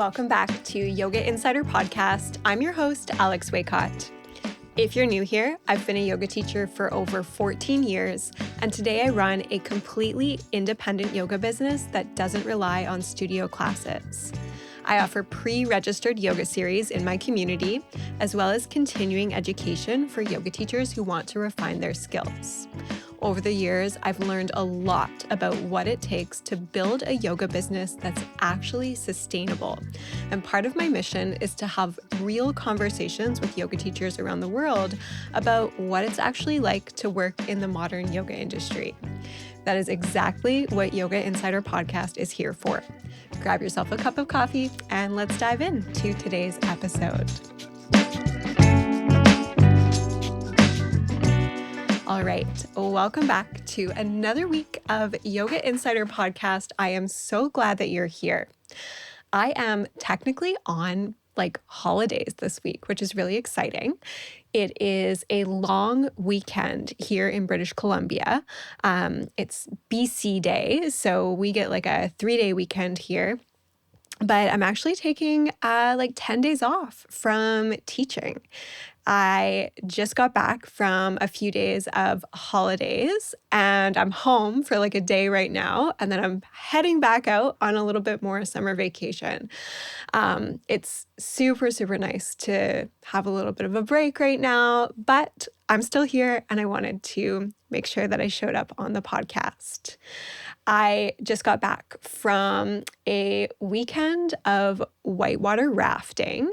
welcome back to Yoga Insider Podcast. I'm your host, Alex Waycott. If you're new here, I've been a yoga teacher for over 14 years, and today I run a completely independent yoga business that doesn't rely on studio classes. I offer pre-registered yoga series in my community, as well as continuing education for yoga teachers who want to refine their skills. Over the years, I've learned a lot about what it takes to build a yoga business that's actually sustainable. And part of my mission is to have real conversations with yoga teachers around the world about what it's actually like to work in the modern yoga industry. That is exactly what Yoga Insider Podcast is here for. Grab yourself a cup of coffee and let's dive into today's episode. All right, welcome back to another week of Yoga Insider Podcast. I am so glad that you're here. I am technically on holidays this week, which is really exciting. It is a long weekend here in British Columbia. It's BC Day, so we get like a 3-day weekend here. But I'm actually taking 10 days off from teaching. I just got back from a few days of holidays and I'm home for a day right now. And then I'm heading back out on a little bit more summer vacation. It's super, super nice to have a little bit of a break right now, but I'm still here and I wanted to make sure that I showed up on the podcast. I just got back from a weekend of whitewater rafting,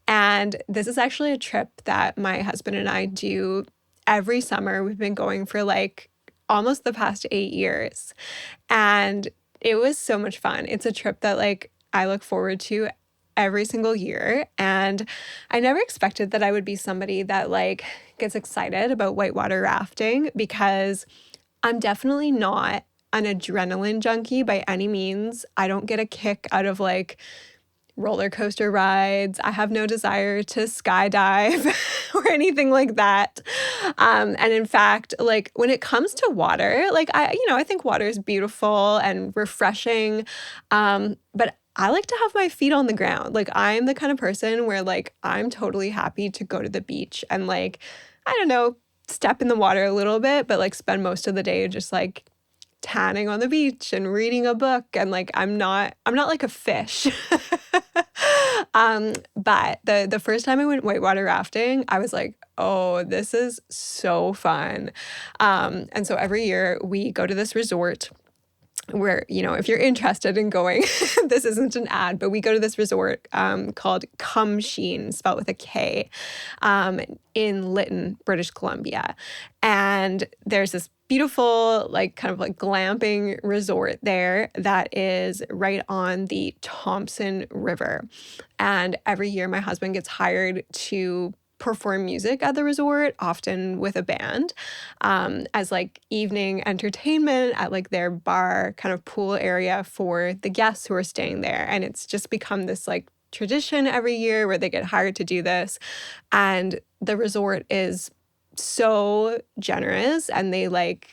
and this is actually a trip that my husband and I do every summer. We've been going for almost the past 8 years, and it was so much fun. It's a trip that I look forward to every single year, and I never expected that I would be somebody that gets excited about whitewater rafting because I'm definitely not an adrenaline junkie by any means. I don't get a kick out of roller coaster rides. I have no desire to skydive or anything like that. And in fact, when it comes to water, I think water is beautiful and refreshing. But I like to have my feet on the ground. I'm the kind of person where I'm totally happy to go to the beach and I don't know, step in the water a little bit, but spend most of the day just tanning on the beach and reading a book, and I'm not like a fish. But the first time I went whitewater rafting, I was oh, this is so fun. And so every year we go to this resort where, if you're interested in going, this isn't an ad, but we go to this resort called Kumsheen, spelled with a K, in Lytton, British Columbia. And there's this beautiful, glamping resort there that is right on the Thompson River. And every year my husband gets hired to perform music at the resort, often with a band, as evening entertainment at their bar kind of pool area for the guests who are staying there. And it's just become this tradition every year where they get hired to do this. And the resort is so generous, and they let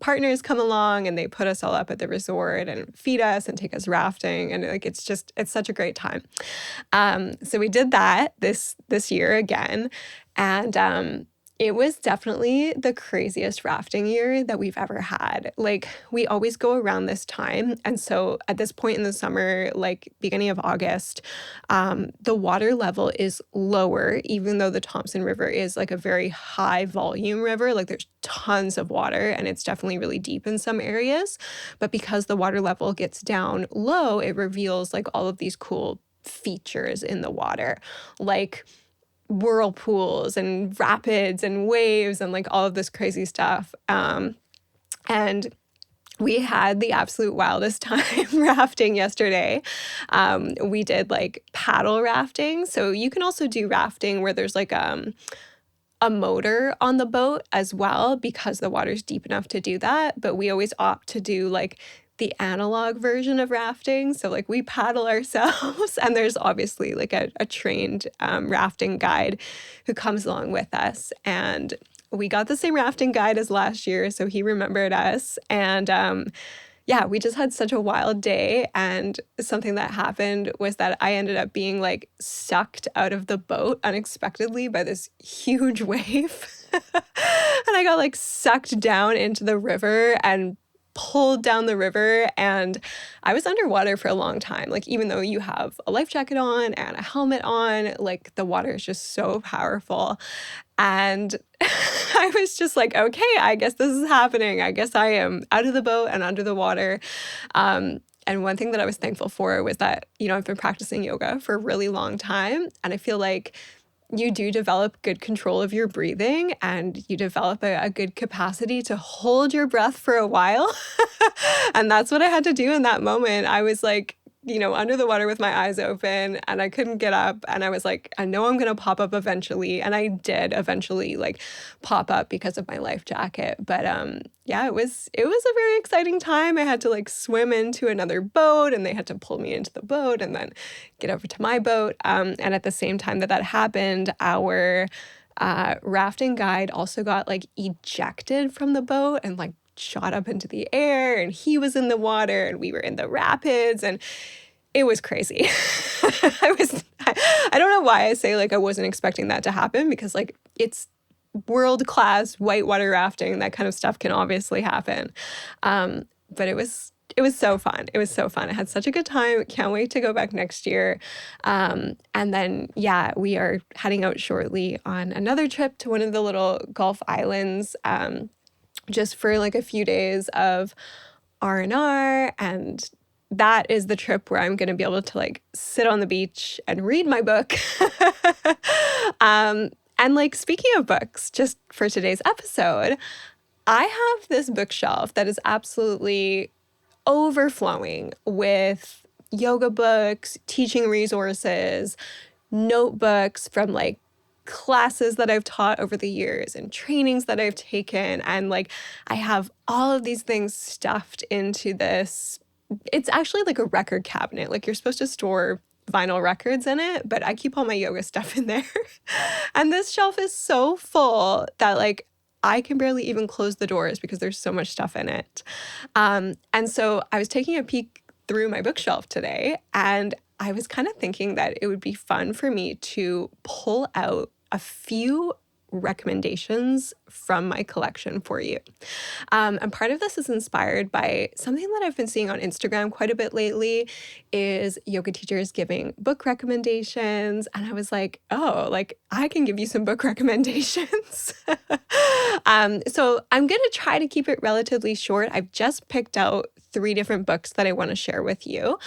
partners come along and they put us all up at the resort and feed us and take us rafting. And it's such a great time. So we did that this year again. And it was definitely the craziest rafting year that we've ever had. We always go around this time. And so at this point in the summer, beginning of August, the water level is lower, even though the Thompson River is a very high volume river. There's tons of water and it's definitely really deep in some areas. But because the water level gets down low, it reveals all of these cool features in the water, whirlpools and rapids and waves and all of this crazy stuff. And we had the absolute wildest time rafting yesterday. We did paddle rafting. So you can also do rafting where there's a motor on the boat as well, because the water's deep enough to do that. But we always opt to do the analog version of rafting. So we paddle ourselves, and there's obviously a trained rafting guide who comes along with us. And we got the same rafting guide as last year, so he remembered us. And yeah, we just had such a wild day. And something that happened was that I ended up being like sucked out of the boat unexpectedly by this huge wave. And I got like sucked down into the river and pulled down the river, and I was underwater for a long time. Like, even though you have a life jacket on and a helmet on, like the water is just so powerful. And I was just like, okay, I guess this is happening. I guess I am out of the boat and under the water. And one thing that I was thankful for was that, I've been practicing yoga for a really long time. And I feel like you do develop good control of your breathing, and you develop a good capacity to hold your breath for a while. And that's what I had to do in that moment. I was like, under the water with my eyes open, and I couldn't get up. And I was like, I know I'm going to pop up eventually. And I did eventually like pop up because of my life jacket. But yeah, it was a very exciting time. I had to like swim into another boat, and they had to pull me into the boat and then get over to my boat. And at the same time that happened, our rafting guide also got like ejected from the boat and like shot up into the air, and he was in the water and we were in the rapids, and it was crazy. I don't know why I say like I wasn't expecting that to happen, because like it's world-class whitewater rafting. That kind of stuff can obviously happen. But it was so fun. It was so fun. I had such a good time. Can't wait to go back next year. And then, yeah, we are heading out shortly on another trip to one of the little Gulf islands, just for like a few days of R&R. And that is the trip where I'm going to be able to like sit on the beach and read my book. And like, speaking of books, just for today's episode, I have this bookshelf that is absolutely overflowing with yoga books, teaching resources, notebooks from like classes that I've taught over the years and trainings that I've taken. And like, I have all of these things stuffed into this. It's actually like a record cabinet. Like, you're supposed to store vinyl records in it, but I keep all my yoga stuff in there. And this shelf is so full that like I can barely even close the doors because there's so much stuff in it. And so I was taking a peek through my bookshelf today, and I was kind of thinking that it would be fun for me to pull out a few recommendations from my collection for you. And part of this is inspired by something that I've been seeing on Instagram quite a bit lately, is yoga teachers giving book recommendations. And I was like, oh, like I can give you some book recommendations. So I'm going to try to keep it relatively short. I've just picked out 3 different books that I want to share with you.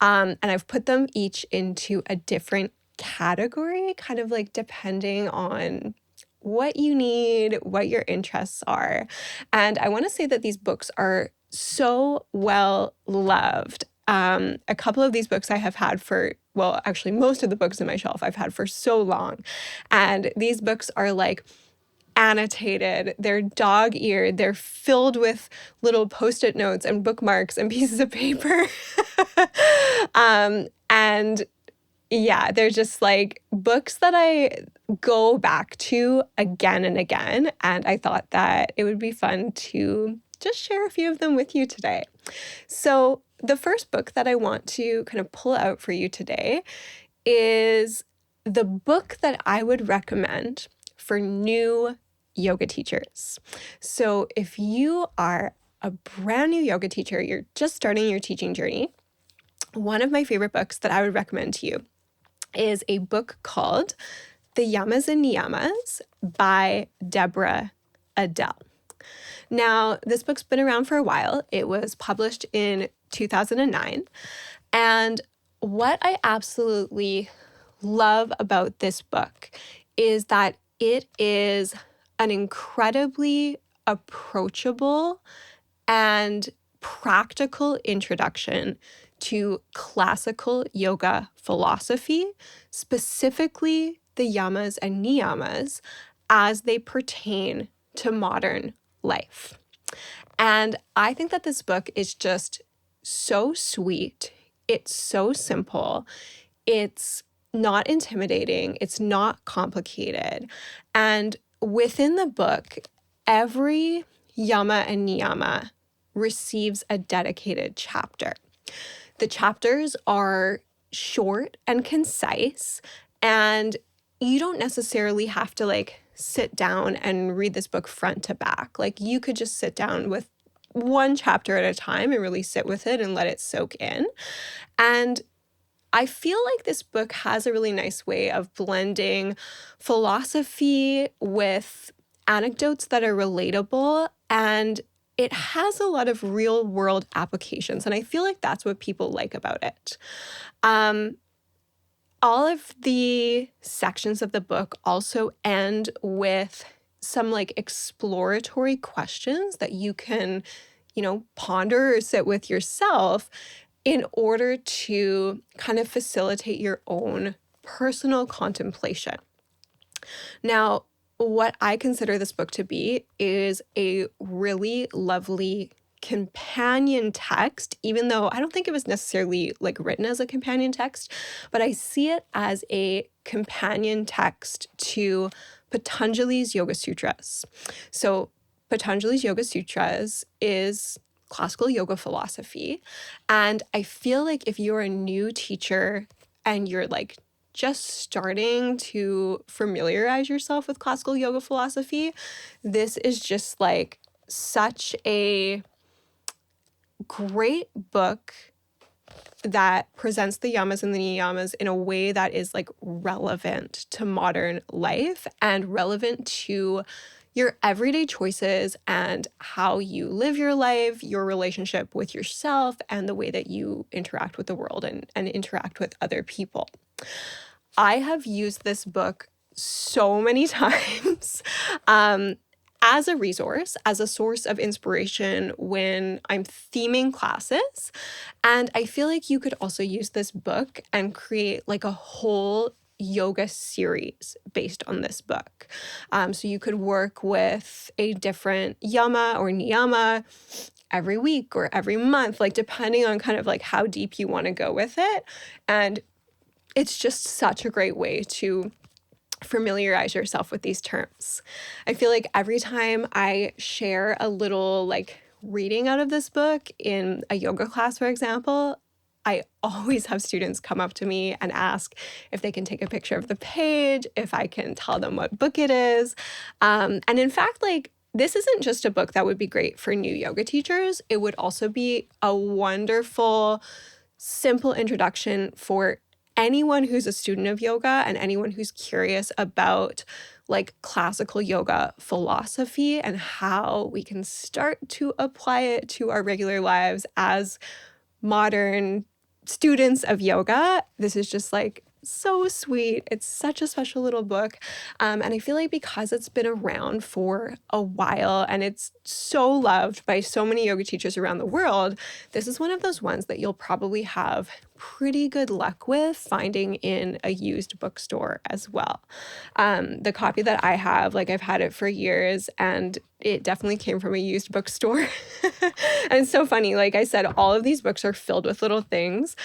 And I've put them each into a different category, kind of like depending on what you need, what your interests are. And I want to say that these books are so well loved. A couple of these books I have had for, well, actually most of the books in my shelf I've had for so long. And these books are like annotated, they're dog-eared, they're filled with little post-it notes and bookmarks and pieces of paper. And yeah, they're just like books that I go back to again and again. And I thought that it would be fun to just share a few of them with you today. So the first book that I want to kind of pull out for you today is the book that I would recommend for new yoga teachers. So if you are a brand new yoga teacher, you're just starting your teaching journey, one of my favorite books that I would recommend to you is a book called The Yamas and Niyamas by Deborah Adele. Now, this book's been around for a while. It was published in 2009. And what I absolutely love about this book is that it is an incredibly approachable and practical introduction to classical yoga philosophy, specifically the yamas and niyamas, as they pertain to modern life. And I think that this book is just so sweet. It's so simple. It's not intimidating. It's not complicated. And within the book, every yama and niyama receives a dedicated chapter. The chapters are short and concise, and you don't necessarily have to like sit down and read this book front to back. Like you could just sit down with one chapter at a time and really sit with it and let it soak in. And I feel like this book has a really nice way of blending philosophy with anecdotes that are relatable, and it has a lot of real world applications. And I feel like that's what people like about it. All of the sections of the book also end with some like exploratory questions that you can, ponder or sit with yourself in order to kind of facilitate your own personal contemplation. Now, what I consider this book to be is a really lovely companion text, even though I don't think it was necessarily like written as a companion text, but I see it as a companion text to Patanjali's Yoga Sutras. So Patanjali's Yoga Sutras is classical yoga philosophy. And I feel like if you're a new teacher and you're like just starting to familiarize yourself with classical yoga philosophy, this is just like such a great book that presents the yamas and the niyamas in a way that is like relevant to modern life and relevant to your everyday choices and how you live your life, your relationship with yourself, and the way that you interact with the world and interact with other people. I have used this book so many times as a resource, as a source of inspiration when I'm theming classes. And I feel like you could also use this book and create like a whole yoga series based on this book. So you could work with a different yama or niyama every week or every month, like depending on kind of like how deep you want to go with it. And it's just such a great way to familiarize yourself with these terms. I feel like every time I share a little like reading out of this book in a yoga class, for example, I always have students come up to me and ask if they can take a picture of the page, if I can tell them what book it is. And in fact, like, this isn't just a book that would be great for new yoga teachers. It would also be a wonderful, simple introduction for anyone who's a student of yoga and anyone who's curious about like classical yoga philosophy and how we can start to apply it to our regular lives as modern students of yoga. This is just like so sweet. It's such a special little book. And I feel like because it's been around for a while and it's so loved by so many yoga teachers around the world, this is one of those ones that you'll probably have pretty good luck with finding in a used bookstore as well. The copy that I have, like I've had it for years and it definitely came from a used bookstore. And it's so funny. Like I said, all of these books are filled with little things.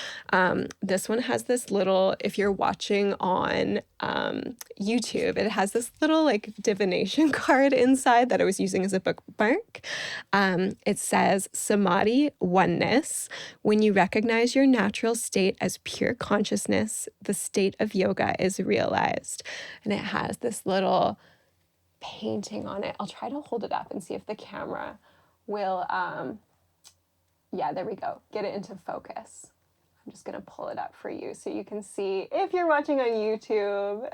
This one has this little, if you're watching on YouTube, it has this little like divination card inside that I was using as a bookmark. It says, Samadhi, oneness. When you recognize your natural state as pure consciousness, the state of yoga is realized. And it has this little painting on it. I'll try to hold it up and see if the camera will, yeah, there we go. Get it into focus. I'm just gonna pull it up for you so you can see if you're watching on YouTube.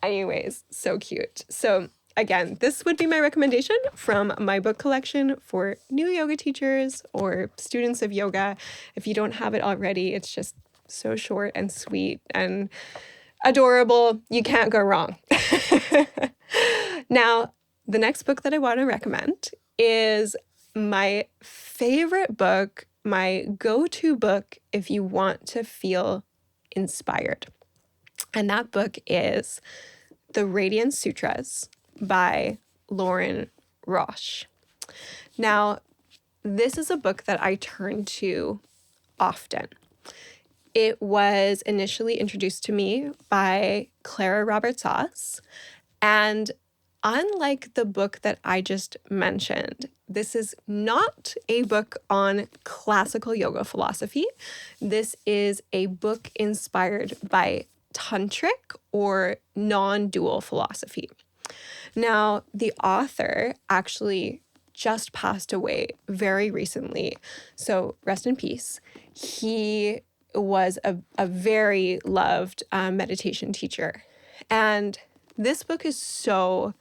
Anyways, so cute. So again, this would be my recommendation from my book collection for new yoga teachers or students of yoga. If you don't have it already, it's just so short and sweet and adorable. You can't go wrong. Now, the next book that I want to recommend is my favorite book, my go-to book if you want to feel inspired. And that book is The Radiance Sutras by Lorin, Roche. Now, this is a book that I turn to often. It was initially introduced to me by Clara Roberts-Sauce, and unlike the book that I just mentioned, this is not a book on classical yoga philosophy. This is a book inspired by Tantric or non-dual philosophy. Now, the author actually just passed away very recently, so rest in peace. He was a very loved meditation teacher. And this book is so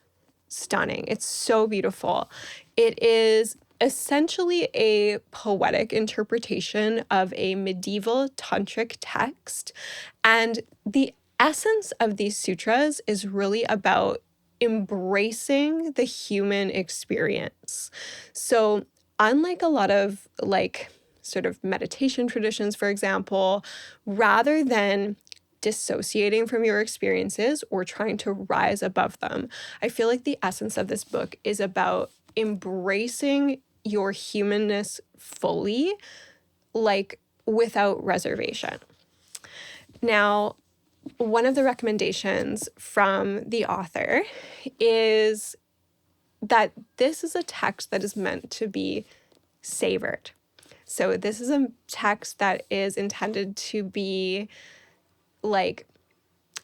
stunning. It's so beautiful. It is essentially a poetic interpretation of a medieval tantric text. And the essence of these sutras is really about embracing the human experience. So, unlike a lot of like sort of meditation traditions, for example, rather than dissociating from your experiences or trying to rise above them, I feel like the essence of this book is about embracing your humanness fully, like without reservation. Now, one of the recommendations from the author is that this is a text that is meant to be savored. So this is a text that is intended to be like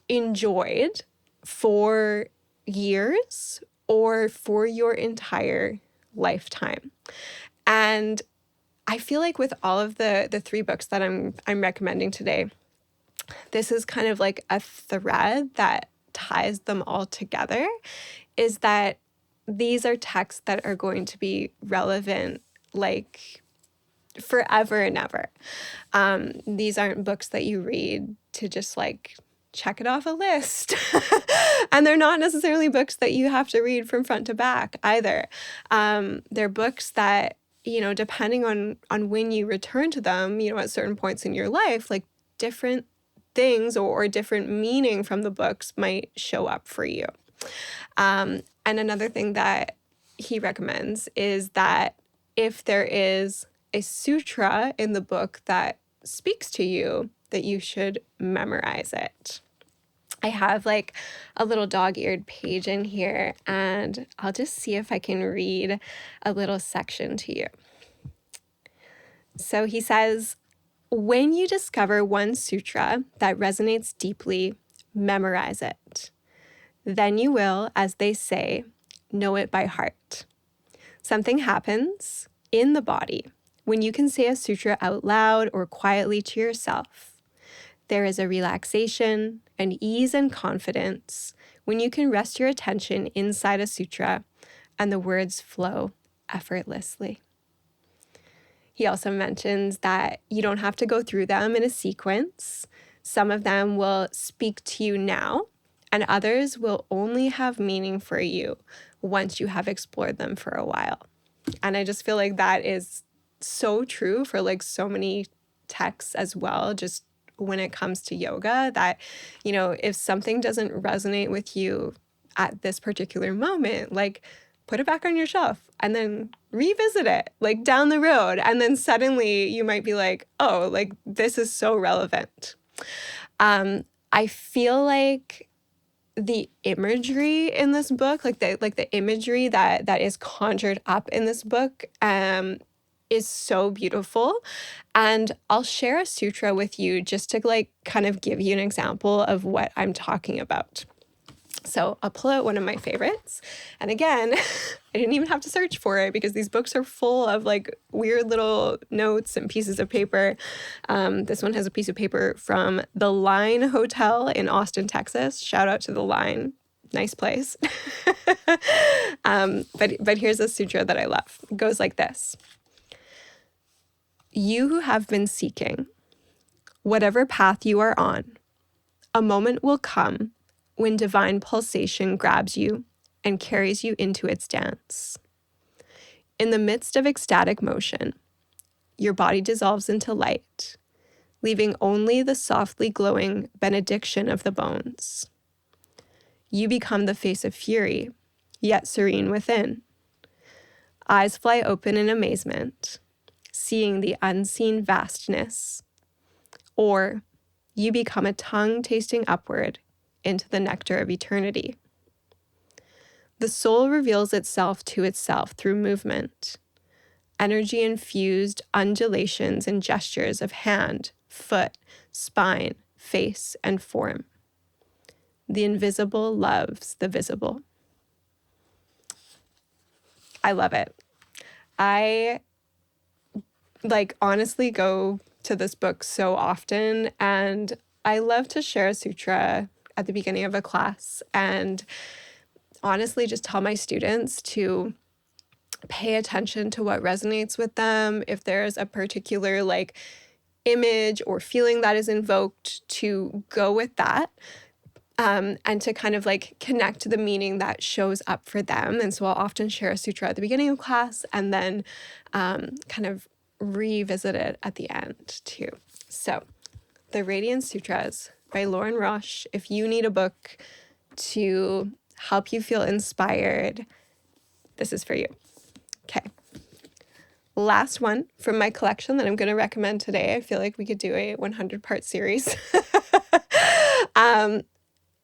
enjoyed for years or for your entire lifetime. And I feel like with all of the three books that I'm recommending today, this is kind of like a thread that ties them all together, is that these are texts that are going to be relevant like forever and ever. These aren't books that you read to just like check it off a list. And they're not necessarily books that you have to read from front to back either. They're books that, depending on when you return to them, at certain points in your life, like different things or different meaning from the books might show up for you. And another thing that he recommends is that if there is a sutra in the book that speaks to you, that you should memorize it. I have like a little dog-eared page in here, and I'll just see if I can read a little section to you. So he says, when you discover one sutra that resonates deeply, memorize it. Then you will, as they say, know it by heart. Something happens in the body when you can say a sutra out loud or quietly to yourself. There is a relaxation, an ease and confidence when you can rest your attention inside a sutra and the words flow effortlessly. He also mentions that you don't have to go through them in a sequence. Some of them will speak to you now, and others will only have meaning for you once you have explored them for a while. And I just feel like that is so true for like so many texts as well, just when it comes to yoga, that, if something doesn't resonate with you at this particular moment, like put it back on your shelf and then revisit it like down the road. And then suddenly you might be like, oh, like this is so relevant. I feel like the imagery in this book, like the imagery that is conjured up in this book, is so beautiful. And I'll share a sutra with you just to like kind of give you an example of what I'm talking about. So I'll pull out one of my favorites. And again, I didn't even have to search for it because these books are full of like weird little notes and pieces of paper. This one has a piece of paper from the Line Hotel in Austin, Texas. Shout out to the Line. Nice place. But here's a sutra that I love. It goes like this. You who have been seeking, whatever path you are on, a moment will come when divine pulsation grabs you and carries you into its dance. In the midst of ecstatic motion, your body dissolves into light, leaving only the softly glowing benediction of the bones. You become the face of fury, yet serene within. Eyes fly open in amazement, seeing the unseen vastness. Or you become a tongue tasting upward into the nectar of eternity. The soul reveals itself to itself through movement, energy-infused undulations and gestures of hand, foot, spine, face, and form. The invisible loves the visible. I love it. I honestly go to this book so often, and I love to share a sutra at the beginning of a class and honestly just tell my students to pay attention to what resonates with them. If there's a particular image or feeling that is invoked, to go with that. And to kind of connect to the meaning that shows up for them. And so I'll often share a sutra at the beginning of class and then kind of revisit it at the end too. So the Radiance Sutras by Lorin Roche. If you need a book to help you feel inspired, this is for you. Okay. Last one from my collection that I'm going to recommend today. I feel like we could do a 100-part series.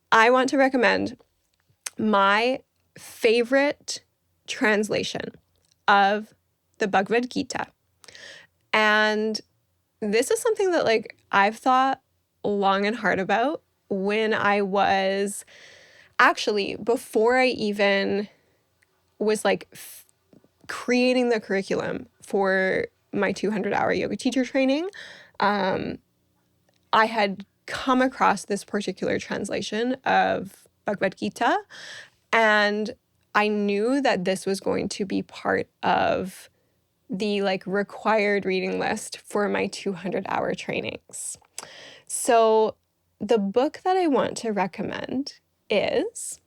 I want to recommend my favorite translation of the Bhagavad Gita. And this is something that I've thought long and hard about when I was actually, before I even was creating the curriculum for my 200-hour yoga teacher training. I had come across this particular translation of Bhagavad Gita, and I knew that this was going to be part of the required reading list for my 200-hour trainings. So the book that I want to recommend is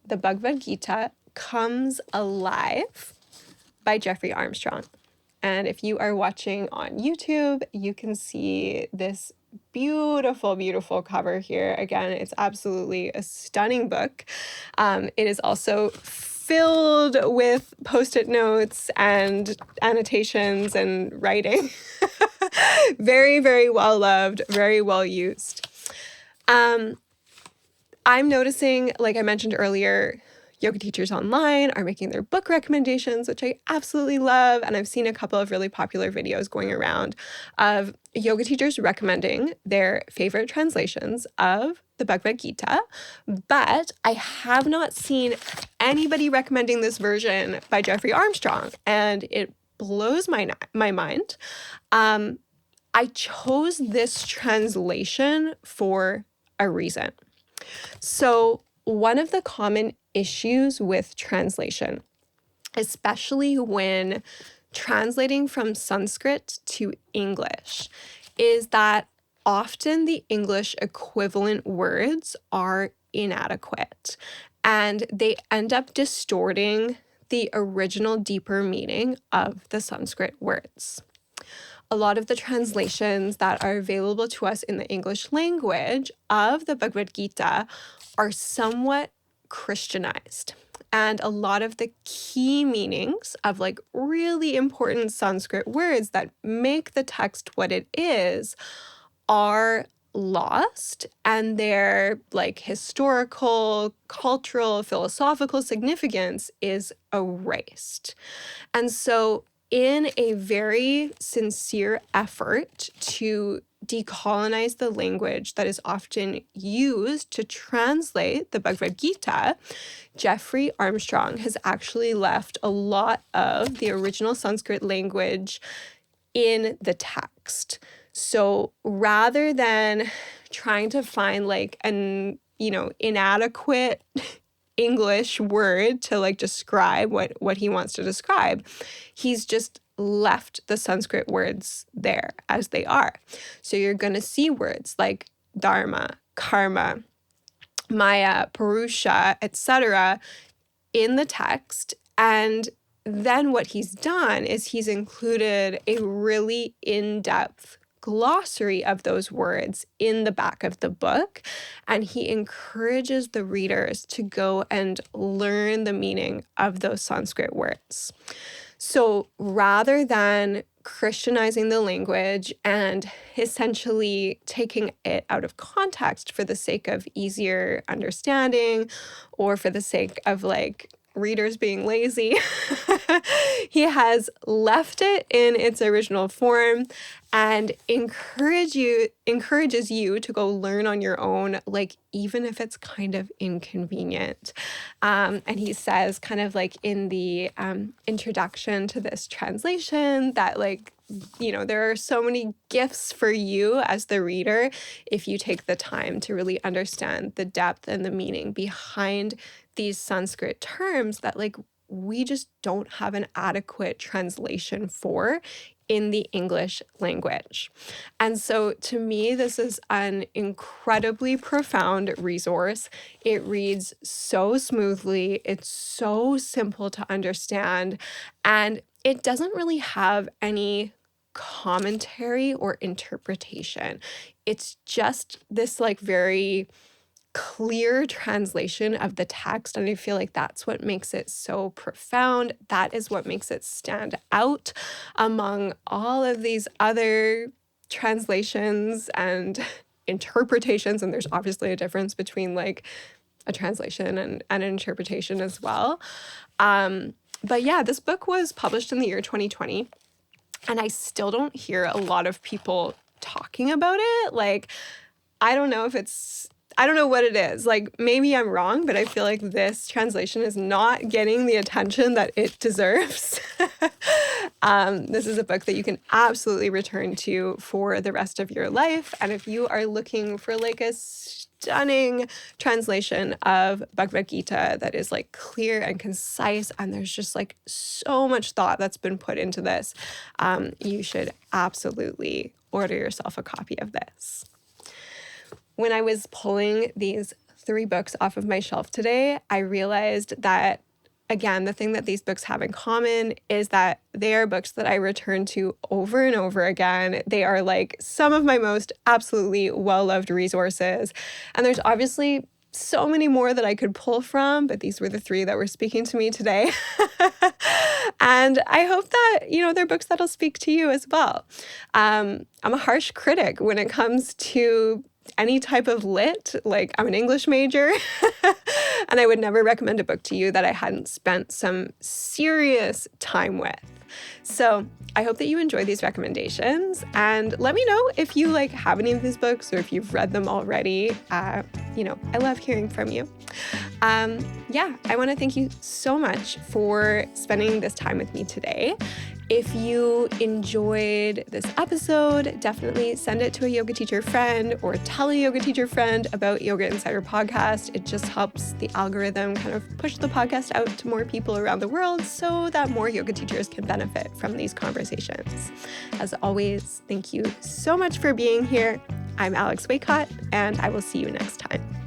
The Bhagavad Gita Comes Alive by Jeffrey Armstrong. And if you are watching on YouTube, you can see this beautiful, beautiful cover here. Again, it's absolutely a stunning book. It is also filled with Post-it notes and annotations and writing. Very, very well loved, very well used. I'm noticing, like I mentioned earlier, yoga teachers online are making their book recommendations, which I absolutely love. And I've seen a couple of really popular videos going around of yoga teachers recommending their favorite translations of the Bhagavad Gita. But I have not seen anybody recommending this version by Jeffrey Armstrong. And it blows my mind. I chose this translation for a reason. So one of the common issues with translation, especially when translating from Sanskrit to English, is that often the English equivalent words are inadequate and they end up distorting the original deeper meaning of the Sanskrit words. A lot of the translations that are available to us in the English language of the Bhagavad Gita are somewhat Christianized. And a lot of the key meanings of really important Sanskrit words that make the text what it is are lost, and their historical, cultural, philosophical significance is erased. And so in a very sincere effort to decolonize the language that is often used to translate the Bhagavad Gita, Jeffrey Armstrong has actually left a lot of the original Sanskrit language in the text. So rather than trying to find an inadequate English word to describe what he wants to describe, he's just left the Sanskrit words there as they are. So you're going to see words like dharma, karma, maya, purusha, etc. in the text. And then what he's done is he's included a really in-depth glossary of those words in the back of the book, and he encourages the readers to go and learn the meaning of those Sanskrit words. So rather than Christianizing the language and essentially taking it out of context for the sake of easier understanding or for the sake of readers being lazy, he has left it in its original form and encourages you to go learn on your own, like even if it's kind of inconvenient. And he says kind of like in the introduction to this translation that like, there are so many gifts for you as the reader if you take the time to really understand the depth and the meaning behind these Sanskrit terms that like we just don't have an adequate translation for in the English language. And so to me, this is an incredibly profound resource. It reads so smoothly. It's so simple to understand. And it doesn't really have any commentary or interpretation. It's just this like very clear translation of the text. And I feel like that's what makes it so profound. That is what makes it stand out among all of these other translations and interpretations. And there's obviously a difference between like a translation and an interpretation as well. But yeah, this book was published in the year 2020. And I still don't hear a lot of people talking about it. Like, I don't know what it is. Like, maybe I'm wrong, but I feel like this translation is not getting the attention that it deserves. This is a book that you can absolutely return to for the rest of your life. And if you are looking for like a stunning translation of Bhagavad Gita that is like clear and concise, and there's just like so much thought that's been put into this, you should absolutely order yourself a copy of this. When I was pulling these 3 books off of my shelf today, I realized that, again, the thing that these books have in common is that they are books that I return to over and over again. They are like some of my most absolutely well-loved resources. And there's obviously so many more that I could pull from, but these were the 3 that were speaking to me today. And I hope that, they're books that'll speak to you as well. I'm a harsh critic when it comes to any type of lit. Like, I'm an English major and I would never recommend a book to you that I hadn't spent some serious time with. So I hope that you enjoy these recommendations, and let me know if you like have any of these books or if you've read them already. I love hearing from you. I want to thank you so much for spending this time with me today. If you enjoyed this episode, definitely send it to a yoga teacher friend or tell a yoga teacher friend about Yoga Insider Podcast. It just helps the algorithm kind of push the podcast out to more people around the world so that more yoga teachers can benefit from these conversations. As always, thank you so much for being here. I'm Alex Waycott, and I will see you next time.